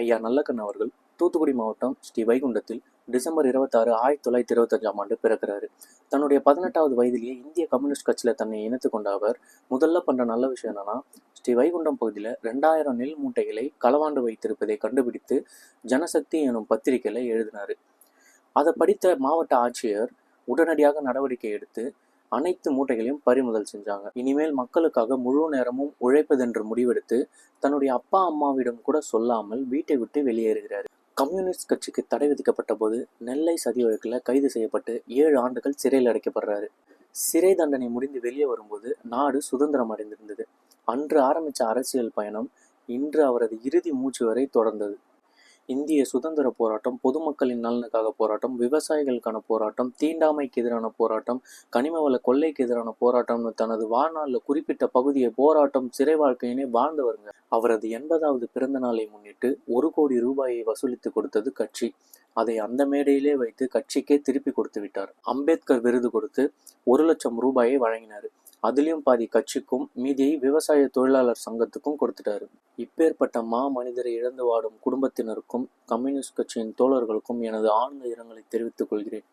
ஐயா நல்லக்கண்ணு அவர்கள் தூத்துக்குடி மாவட்டம் ஸ்ரீ வைகுண்டத்தில் டிசம்பர் 26, 1925ஆம் ஆண்டு பிறக்கிறாரு. தன்னுடைய 18வது வயதிலேயே இந்திய கம்யூனிஸ்ட் கட்சியில் தன்னை இணைத்து கொண்ட அவர் முதல்ல பண்ணுற நல்ல விஷயம் என்னன்னா, ஸ்ரீ வைகுண்டம் பகுதியில் 2000 நெல் மூட்டைகளை களவாண்டு வைத்திருப்பதை கண்டுபிடித்து ஜனசக்தி எனும் பத்திரிகையில் எழுதினார். அதை படித்த மாவட்ட ஆட்சியர் உடனடியாக நடவடிக்கை எடுத்து அனைத்து மூட்டைகளையும் பறிமுதல் செஞ்சாங்க. இனிமேல் மக்களுக்காக முழு நேரமும் உழைப்பதென்று முடிவெடுத்து தன்னுடைய அப்பா அம்மாவிடம் கூட சொல்லாமல் வீட்டை விட்டு வெளியேறுகிறார். கம்யூனிஸ்ட் கட்சிக்கு தடை விதிக்கப்பட்ட போது நெல்லை சதி வழக்கில் கைது செய்யப்பட்டு 7 ஆண்டுகள் சிறையில் அடைக்கப்படுறாரு. சிறை தண்டனை முடிந்து வெளியே வரும்போது நாடு சுதந்திரம் அடைந்திருந்தது. அன்று ஆரம்பித்த அரசியல் பயணம் இன்று அவரது இறுதி மூச்சு வரை தொடர்ந்தது. இந்திய சுதந்திர போராட்டம், பொதுமக்களின் நலனுக்காக போராட்டம், விவசாயிகளுக்கான போராட்டம், தீண்டாமைக்கு எதிரான போராட்டம், கனிமவள கொள்ளைக்கு எதிரான போராட்டம்னு தனது வாழ்நாளில் குறிப்பிட்ட பகுதியை போராட்டம், சிறை வாழ்க்கையினே வாழ்ந்தவருங்க. அவரது 80வது பிறந்த நாளை முன்னிட்டு 1 கோடி ரூபாயை வசூலித்து கொடுத்தது கட்சி. அதை அந்த மேடையிலே வைத்து கட்சிக்கே திருப்பி கொடுத்து விட்டார். அம்பேத்கர் விருது கொடுத்து 1,00,000 ரூபாயை வழங்கினார். அதுலேயும் பாதி கட்சிக்கும் மீதியை விவசாய தொழிலாளர் சங்கத்துக்கும் கொடுத்துட்டாரு. இப்பேற்பட்ட மனிதரை இழந்து வாடும் குடும்பத்தினருக்கும் கம்யூனிஸ்ட் கட்சியின் தோழர்களுக்கும் எனது ஆழ்ந்த இரங்கலை தெரிவித்துக் கொள்கிறேன்.